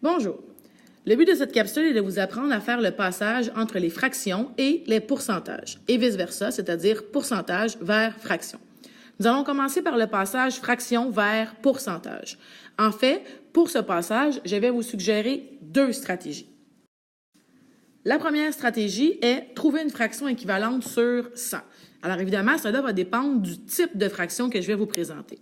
Bonjour. Le but de cette capsule est de vous apprendre à faire le passage entre les fractions et les pourcentages, et vice-versa, c'est-à-dire pourcentage vers fraction. Nous allons commencer par le passage fraction vers pourcentage. En fait, pour ce passage, je vais vous suggérer deux stratégies. La première stratégie est trouver une fraction équivalente sur 100. Alors évidemment, cela va dépendre du type de fraction que je vais vous présenter.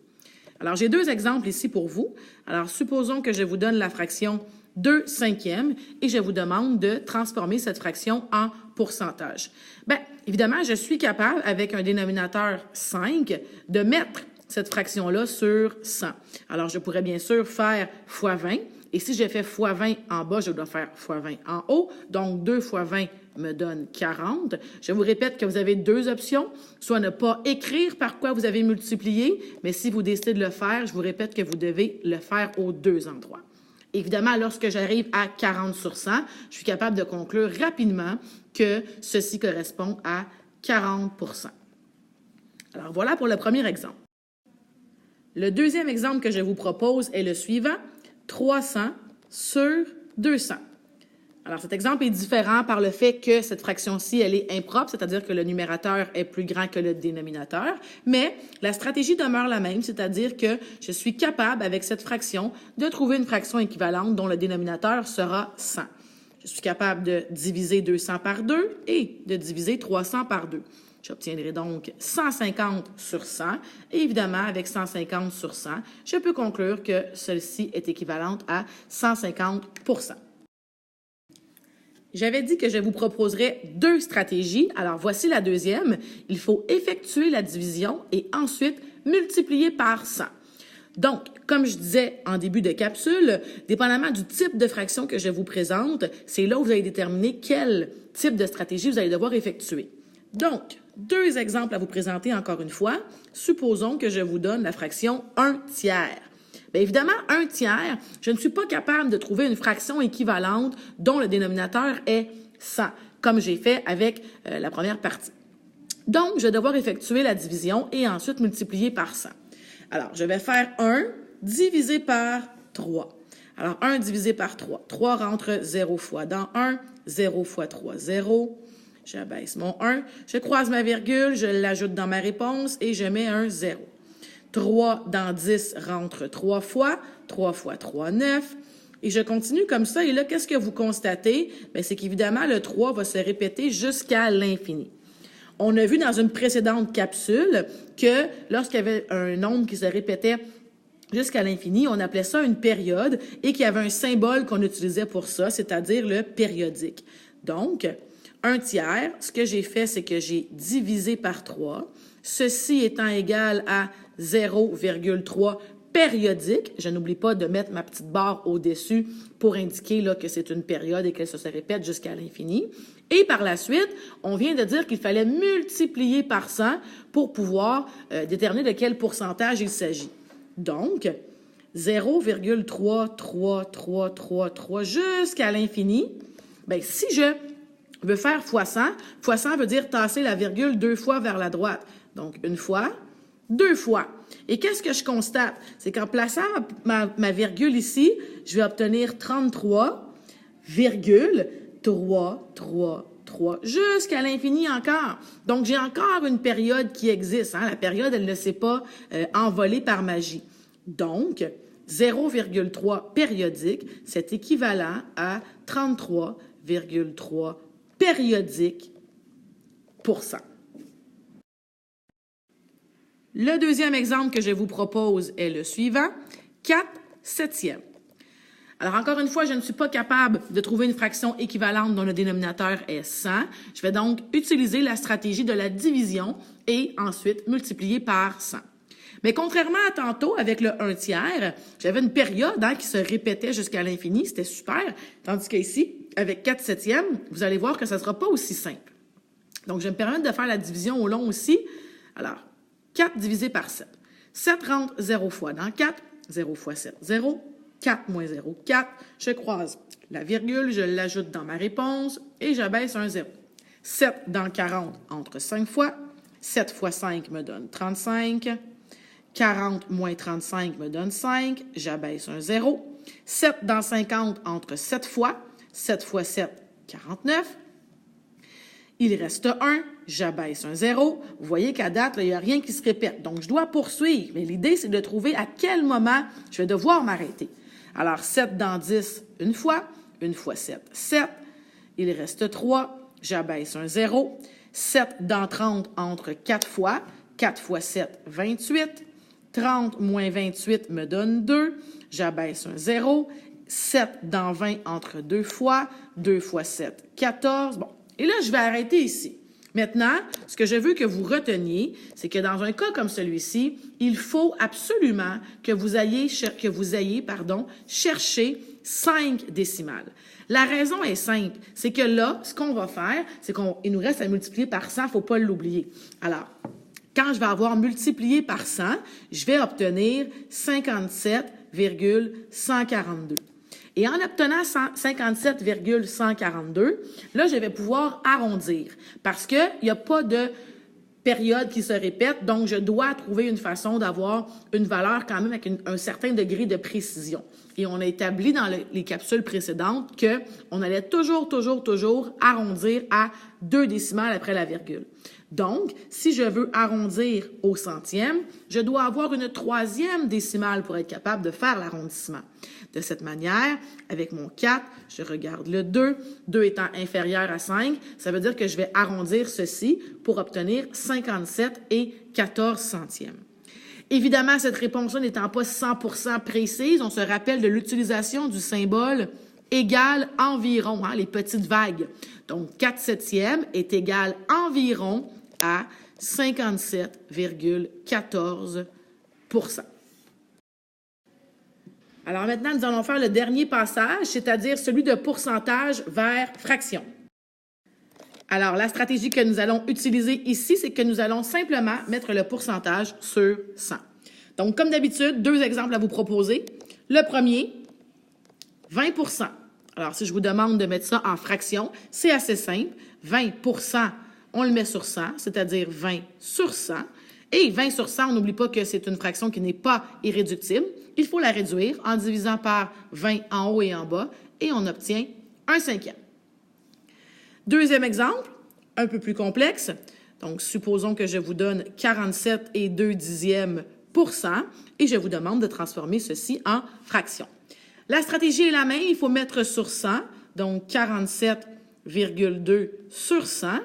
Alors j'ai deux exemples ici pour vous. Alors supposons que je vous donne la fraction 2 cinquièmes et je vous demande de transformer cette fraction en pourcentage. Bien, évidemment, je suis capable, avec un dénominateur 5, de mettre cette fraction-là sur 100. Alors, je pourrais bien sûr faire fois 20. Et si je fais fois 20 en bas, je dois faire fois 20 en haut. Donc, 2 fois 20 me donne 40. Je vous répète que vous avez deux options, soit ne pas écrire par quoi vous avez multiplié, mais si vous décidez de le faire, je vous répète que vous devez le faire aux deux endroits. Évidemment, lorsque j'arrive à 40 sur 100, je suis capable de conclure rapidement que ceci correspond à 40 %. Alors, voilà pour le premier exemple. Le deuxième exemple que je vous propose est le suivant, 300 sur 200. Alors, cet exemple est différent par le fait que cette fraction-ci, elle est impropre, c'est-à-dire que le numérateur est plus grand que le dénominateur, mais la stratégie demeure la même, c'est-à-dire que je suis capable, avec cette fraction, de trouver une fraction équivalente dont le dénominateur sera 100. Je suis capable de diviser 200 par 2 et de diviser 300 par 2. J'obtiendrai donc 150 sur 100. Et évidemment, avec 150 sur 100, je peux conclure que celle-ci est équivalente à 150 %. J'avais dit que je vous proposerais deux stratégies. Alors, voici la deuxième. Il faut effectuer la division et ensuite multiplier par 100. Donc, comme je disais en début de capsule, dépendamment du type de fraction que je vous présente, c'est là où vous allez déterminer quel type de stratégie vous allez devoir effectuer. Donc, deux exemples à vous présenter encore une fois. Supposons que je vous donne la fraction 1 tiers. Bien évidemment, 1 tiers, je ne suis pas capable de trouver une fraction équivalente dont le dénominateur est 100, comme j'ai fait avec la première partie. Donc, je vais devoir effectuer la division et ensuite multiplier par 100. Alors, je vais faire 1 divisé par 3. Alors, 1 divisé par 3. 3 rentre 0 fois dans 1. 0 fois 3, 0. J'abaisse mon 1. Je croise ma virgule, je l'ajoute dans ma réponse et je mets un 0. 3 dans 10 rentre 3 fois. 3 fois 3, 9. Et je continue comme ça. Et là, qu'est-ce que vous constatez? Bien, c'est qu'évidemment, le 3 va se répéter jusqu'à l'infini. On a vu dans une précédente capsule que lorsqu'il y avait un nombre qui se répétait jusqu'à l'infini, on appelait ça une période et qu'il y avait un symbole qu'on utilisait pour ça, c'est-à-dire le périodique. Donc, 1 tiers, ce que j'ai fait, c'est que j'ai divisé par 3. Ceci étant égal à 0,3 périodique. Je n'oublie pas de mettre ma petite barre au-dessus pour indiquer là, que c'est une période et que ça se répète jusqu'à l'infini. Et par la suite, on vient de dire qu'il fallait multiplier par 100 pour pouvoir déterminer de quel pourcentage il s'agit. Donc, 0,3333 jusqu'à l'infini. Bien, si je veux faire fois 100 veut dire tasser la virgule 2 fois vers la droite. Donc, une fois, 2 fois. Et qu'est-ce que je constate? C'est qu'en plaçant ma virgule ici, je vais obtenir 33,333 jusqu'à l'infini encore. Donc, j'ai encore une période qui existe. Hein? La période, elle ne s'est pas envolée par magie. Donc, 0,3 périodique, c'est équivalent à 33,3 périodique pour cent. Le deuxième exemple que je vous propose est le suivant, 4 septièmes. Alors, encore une fois, je ne suis pas capable de trouver une fraction équivalente dont le dénominateur est 100. Je vais donc utiliser la stratégie de la division et ensuite multiplier par 100. Mais contrairement à tantôt, avec le 1 tiers, j'avais une période qui se répétait jusqu'à l'infini. C'était super. Tandis qu'ici, avec 4 septièmes, vous allez voir que ça ne sera pas aussi simple. Donc, je vais me permettre de faire la division au long aussi. Alors, 4 divisé par 7. 7 rentre 0 fois dans 4. 0 fois 7, 0. 4 moins 0, 4. Je croise la virgule, je l'ajoute dans ma réponse et j'abaisse un 0. 7 dans 40 entre 5 fois. 7 fois 5 me donne 35. 40 moins 35 me donne 5. J'abaisse un 0. 7 dans 50 entre 7 fois. 7 fois 7, 49. Il reste 1, j'abaisse un 0. Vous voyez qu'à date, il n'y a rien qui se répète. Donc, je dois poursuivre. Mais l'idée, c'est de trouver à quel moment je vais devoir m'arrêter. Alors, 7 dans 10, une fois 7, 7. Il reste 3, j'abaisse un 0. 7 dans 30 entre 4 fois. 4 fois 7, 28. 30 moins 28 me donne 2. J'abaisse un 0. 7 dans 20 entre 2 fois. 2 fois 7, 14. Bon. Et là, je vais arrêter ici. Maintenant, ce que je veux que vous reteniez, c'est que dans un cas comme celui-ci, il faut absolument que vous ayez cherché 5 décimales. La raison est simple, c'est que là, ce qu'on va faire, c'est qu'il nous reste à multiplier par 100, il ne faut pas l'oublier. Alors, quand je vais avoir multiplié par 100, je vais obtenir 57,142. Et en obtenant 57,142, là, je vais pouvoir arrondir parce qu'il n'y a pas de période qui se répète, donc je dois trouver une façon d'avoir une valeur quand même avec un certain degré de précision. Et on a établi dans les capsules précédentes qu'on allait toujours arrondir à 2 décimales après la virgule. Donc, si je veux arrondir au centième, je dois avoir une 3e décimale pour être capable de faire l'arrondissement. De cette manière, avec mon 4, je regarde le 2. 2 étant inférieur à 5, ça veut dire que je vais arrondir ceci pour obtenir 57 et 14 centièmes. Évidemment, cette réponse-là n'étant pas 100% précise, on se rappelle de l'utilisation du symbole égal environ, les petites vagues. Donc, 4 septièmes est égal environ à 57,14%. Alors maintenant, nous allons faire le dernier passage, c'est-à-dire celui de pourcentage vers fraction. Alors, la stratégie que nous allons utiliser ici, c'est que nous allons simplement mettre le pourcentage sur 100. Donc, comme d'habitude, 2 exemples à vous proposer. Le premier, 20%. Alors, si je vous demande de mettre ça en fraction, c'est assez simple. 20%, on le met sur 100, c'est-à-dire 20 sur 100. Et 20 sur 100, on n'oublie pas que c'est une fraction qui n'est pas irréductible. Il faut la réduire en divisant par 20 en haut et en bas, et on obtient 1/5. Deuxième exemple, un peu plus complexe. Donc, supposons que je vous donne 47,2%, et je vous demande de transformer ceci en fraction. La stratégie est la même, il faut mettre sur 100, donc 47,2 sur 100.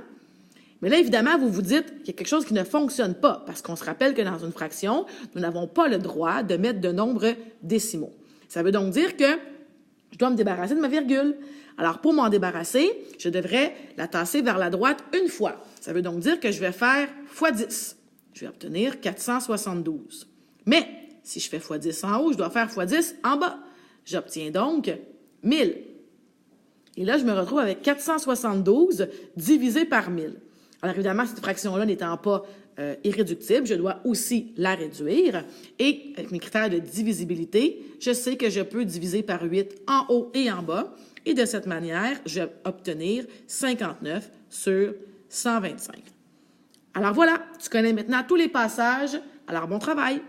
Mais là, évidemment, vous vous dites qu'il y a quelque chose qui ne fonctionne pas, parce qu'on se rappelle que dans une fraction, nous n'avons pas le droit de mettre de nombres décimaux. Ça veut donc dire que je dois me débarrasser de ma virgule. Alors, pour m'en débarrasser, je devrais la tasser vers la droite une fois. Ça veut donc dire que je vais faire x 10. Je vais obtenir 472. Mais, si je fais x 10 en haut, je dois faire x 10 en bas. J'obtiens donc 1000. Et là, je me retrouve avec 472 divisé par 1000. Alors, évidemment, cette fraction-là n'étant pas irréductible, je dois aussi la réduire. Et avec mes critères de divisibilité, je sais que je peux diviser par 8 en haut et en bas. Et de cette manière, je vais obtenir 59 sur 125. Alors voilà, tu connais maintenant tous les passages. Alors, bon travail!